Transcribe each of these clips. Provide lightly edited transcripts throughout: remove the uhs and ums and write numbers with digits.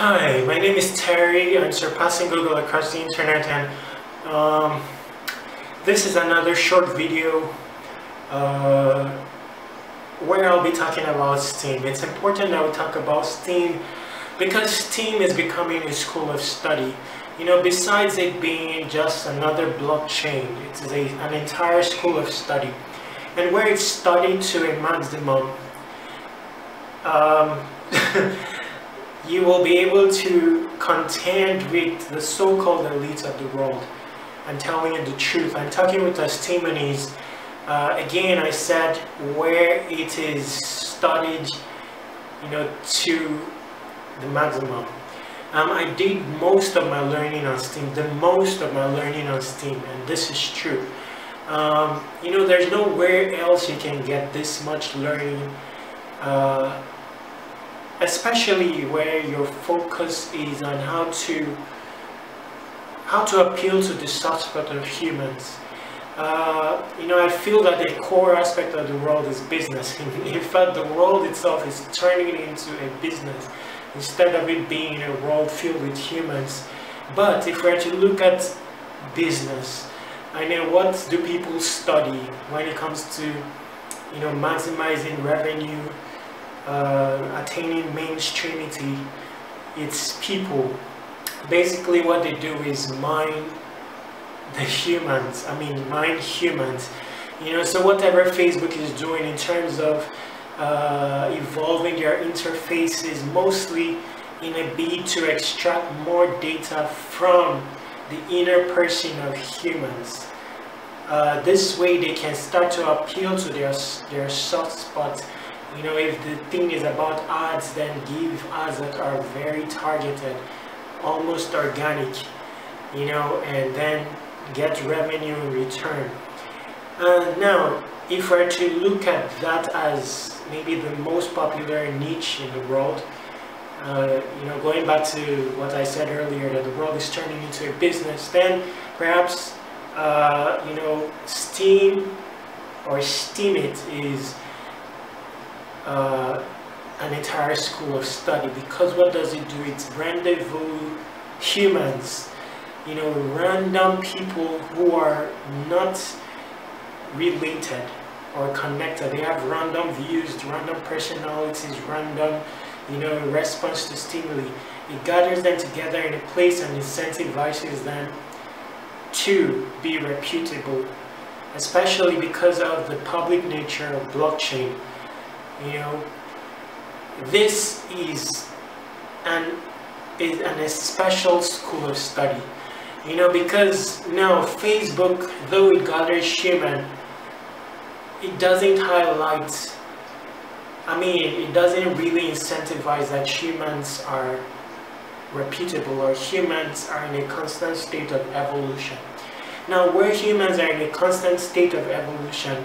Hi, my name is Terry. I'm surpassing Google across the internet, and this is another short video where I'll be talking about Steem. It's important that we talk about Steem because Steem is becoming a school of study. You know, besides it being just another blockchain, it is an entire school of study, and where it's studied to a maximum. You will be able to contend with the so-called elite of the world. I'm telling you the truth. I'm talking with the Steemites. Again, I said where it is studied, you know, to the maximum. I did most of my learning on Steem, and this is true. You know, there's nowhere else you can get this much learning. Especially where your focus is on how to appeal to the soft spot of humans. You know, I feel that the core aspect of the world is business. In fact, the world itself is turning into a business instead of it being a world filled with humans. But if we're to look at business, I know what do people study when it comes to, you know, maximizing revenue, attaining mainstreamity. It's people. Basically what they do is mine humans. You know, so whatever Facebook is doing in terms of evolving their interfaces, mostly in a bid to extract more data from the inner person of humans. This way they can start to appeal to their soft spot. You know, if the thing is about ads, then give ads that are very targeted, almost organic, you know, and then get revenue in return. Now, if we're to look at that as maybe the most popular niche in the world, you know, going back to what I said earlier, that the world is turning into a business, then perhaps, you know, Steem or Steemit is an entire school of study, because what does it do? It's rendezvous humans, you know, random people who are not related or connected. They have random views, random personalities, random, you know, response to stimuli. It gathers them together in a place and incentivizes them to be reputable, especially because of the public nature of blockchain. You know, this is an special school of study, you know, because now Facebook, though it gathers human, it doesn't highlight, it doesn't really incentivize that humans are reputable or humans are in a constant state of evolution. Now, where humans are in a constant state of evolution,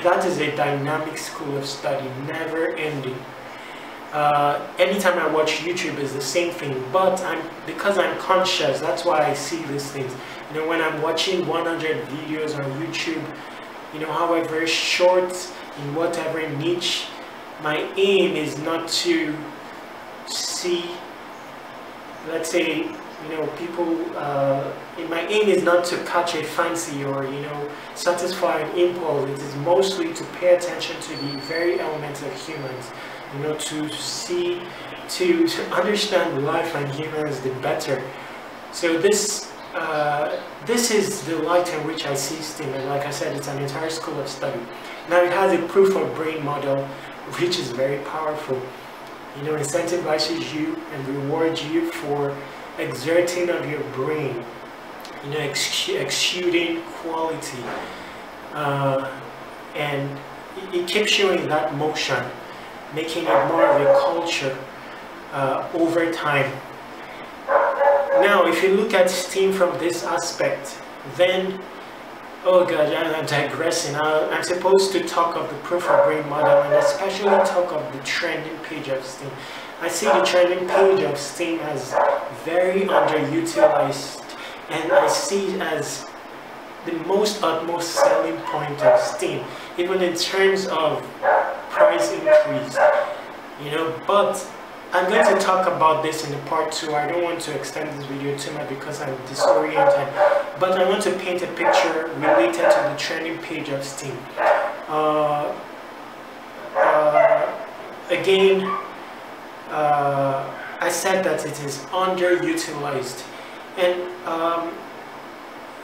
that is a dynamic school of study, never ending. Anytime I watch YouTube is the same thing, but because I'm conscious, that's why I see these things. You know, when I'm watching 100 videos on YouTube, you know, however short, in whatever niche, my aim is not to see, let's say, you know, people, my aim is not to catch a fancy or, you know, satisfy an impulse. It is mostly to pay attention to the very elements of humans, you know, to understand life and humans the better. So this is the light in which I see Steem, and like I said, it's an entire school of study. Now it has a proof of brain model, which is very powerful. You know, incentivizes you and rewards you for exerting of your brain, you know, exuding quality, and it keeps you in that motion, making it more of a culture over time. Now, if you look at Steem from this aspect, then, oh god, I'm digressing. I'm supposed to talk of the proof of brain model, and especially talk of the trending page of Steem. I see the trending page of Steem as very underutilized, and I see it as the utmost selling point of Steem, even in terms of price increase, you know. But I'm going to talk about this in the part 2. I don't want to extend this video too much because I'm disoriented, but I want to paint a picture related to the trending page of Steem. Again, I said that it is underutilized, and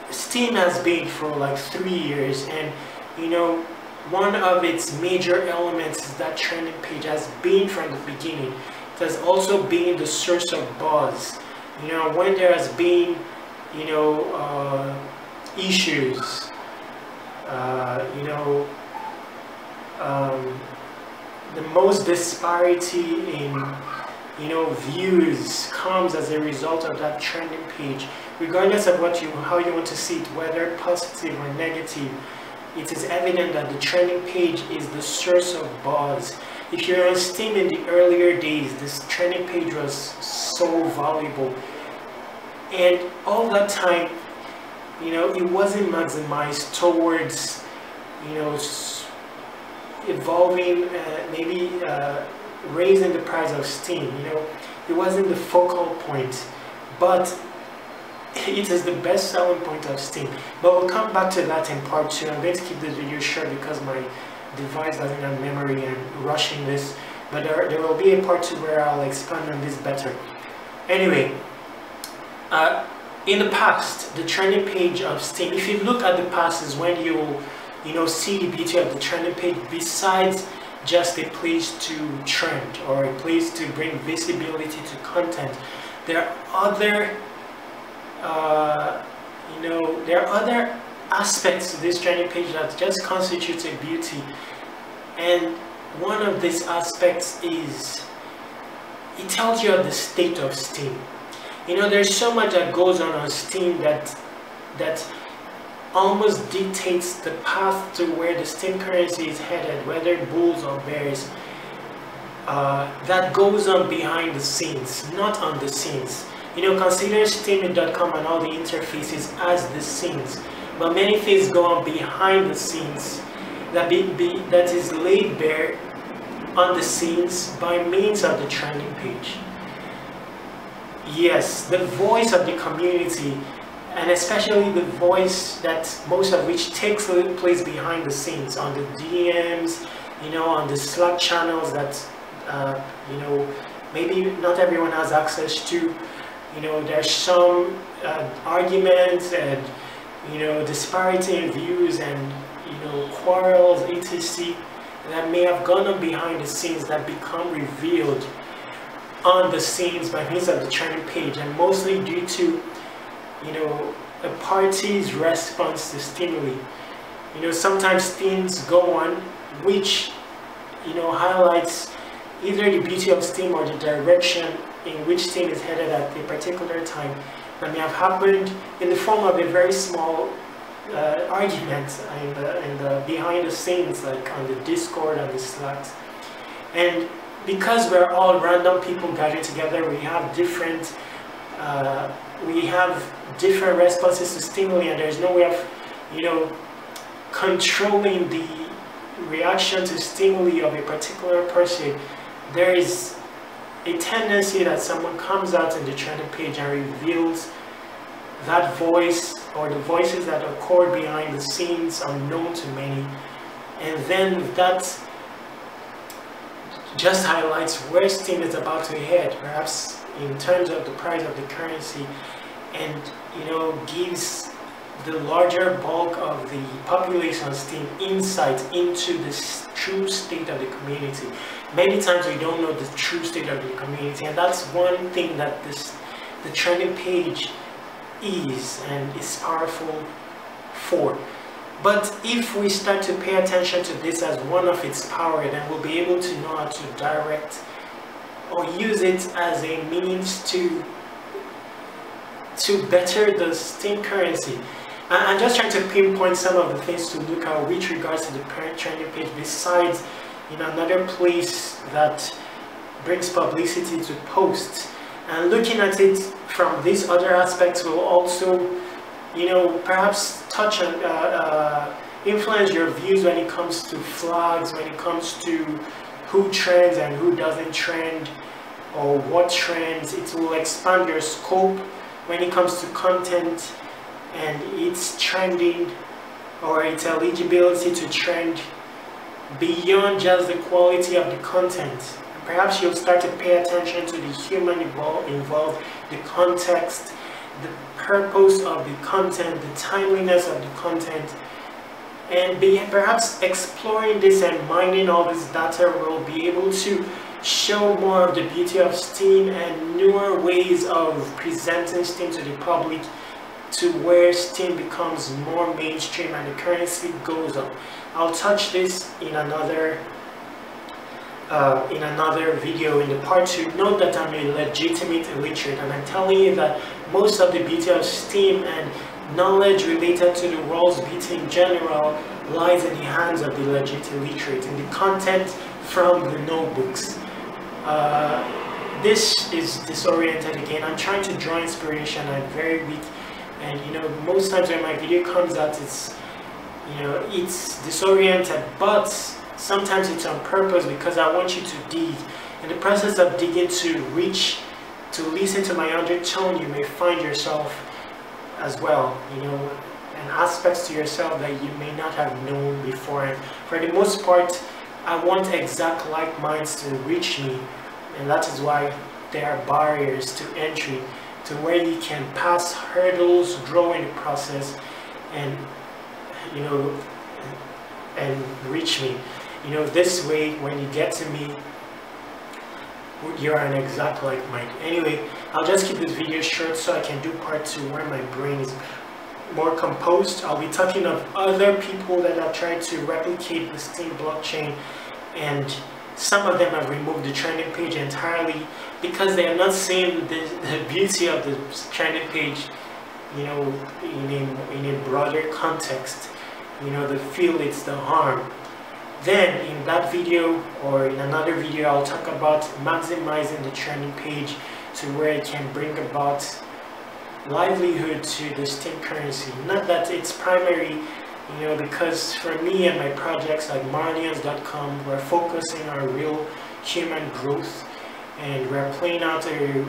Steem has been for like 3 years, and you know, one of its major elements is that trending page has been from the beginning. It has also been the source of buzz. You know, when there has been, you know, issues, you know, the most disparity in, you know, views comes as a result of that trending page. Regardless of how you want to see it, whether positive or negative, it is evident that the trending page is the source of buzz. If you're on Steem in the earlier days, this trending page was so valuable, and all that time, you know, it wasn't maximized towards, you know, evolving, maybe raising the price of Steem. You know, it wasn't the focal point, but it is the best selling point of Steem. But we'll come back to that in part 2. I'm going to keep this video short because my device doesn't have memory and rushing this, but there will be a part 2 where I'll expand on this better. Anyway, in the past, the trending page of Steem, if you look at the past, is when you know, see the beauty of the trending page. Besides just a place to trend or a place to bring visibility to content, there are other you know, there are other aspects to this trending page that just constitutes a beauty, and one of these aspects is it tells you of the state of Steem. You know, there's so much that goes on Steem that almost dictates the path to where the Steem currency is headed, whether bulls or bears. That goes on behind the scenes, not on the scenes. You know, consider Steemit.com and all the interfaces as the scenes, but many things go on behind the scenes that is laid bare on the scenes by means of the trending page. Yes, the voice of the community, and especially the voice that most of which takes place behind the scenes on the DMs, you know, on the Slack channels that you know, maybe not everyone has access to. You know, there's some arguments and, you know, disparity in views and, you know, quarrels, etc. that may have gone on behind the scenes that become revealed on the scenes by means of the trending page, and mostly due to, you know, a party's response to stimuli. You know, sometimes things go on which, you know, highlights either the beauty of Steem or the direction in which Steem is headed at a particular time, that may have happened in the form of a very small argument in the behind the scenes, like on the Discord and the Slacks. And because we're all random people gathered together, we have different responses to stimuli, and there's no way of, you know, controlling the reaction to stimuli of a particular person. There is a tendency that someone comes out in the trending page and reveals that voice or the voices that occur behind the scenes unknown to many, and then that just highlights where Steem is about to head, perhaps in terms of the price of the currency, and, you know, gives the larger bulk of the population of Steem insight into the true state of the community. Many times we don't know the true state of the community, and that's one thing that the trending page is and is powerful for. But if we start to pay attention to this as one of its power, then we'll be able to know how to direct or use it as a means to better the Steem currency. I'm just trying to pinpoint some of the things to look at with regards to the parent trending page, besides, you know, another place that brings publicity to posts. And looking at it from these other aspects will also, you know, perhaps touch on, influence your views when it comes to flags, when it comes to who trends and who doesn't trend, or what trends. It will expand your scope when it comes to content and its trending or its eligibility to trend beyond just the quality of the content. And perhaps you'll start to pay attention to the human involved, the context, the purpose of the content, the timeliness of the content, and perhaps exploring this and mining all this data will be able to show more of the beauty of Steem and newer ways of presenting Steem to the public, to where Steem becomes more mainstream and the currency goes up. I'll touch this in another video in the part 2. Note that I'm a legitimate illiterate, and I'm telling you that most of the beauty of Steem and knowledge related to the world's beauty in general lies in the hands of the legit illiterate, in the content from the notebooks. This is disoriented again. I'm trying to draw inspiration. I'm very weak, and most times when my video comes out, it's it's disoriented, but sometimes it's on purpose because I want you to dig. In the process of digging to listen to my undertone, you may find yourself as well, and aspects to yourself that you may not have known before. And for the most part, I want exact like minds to reach me, and that is why there are barriers to entry, to where you can pass hurdles, grow in the process, and and reach me. This way, when you get to me, you're an exact like mind. Anyway, I'll just keep this video short so I can do part 2 where my brain is more composed. I'll be talking of other people that have tried to replicate the Steem blockchain, and some of them have removed the trending page entirely because they are not seeing the beauty of the trending page, in a broader context. They feel it's the harm. Then in that video or in another video, I'll talk about maximizing the trending page to where it can bring about livelihood to the Steem currency. Not that it's primary, because for me and my projects like Marnians.com, we're focusing on real human growth, and we're playing out a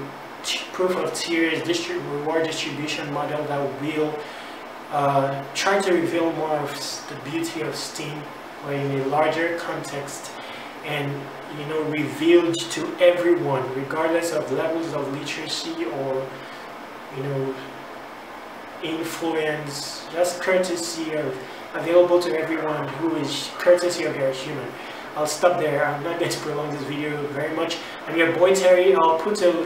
proof of tiers reward distribution model that will try to reveal more of the beauty of Steem, or in a larger context, and revealed to everyone regardless of levels of literacy or influence, just courtesy of available to everyone who is courtesy of your human. I'll stop there. I'm not going to prolong this video very much. I'm your boy Terry. I'll put a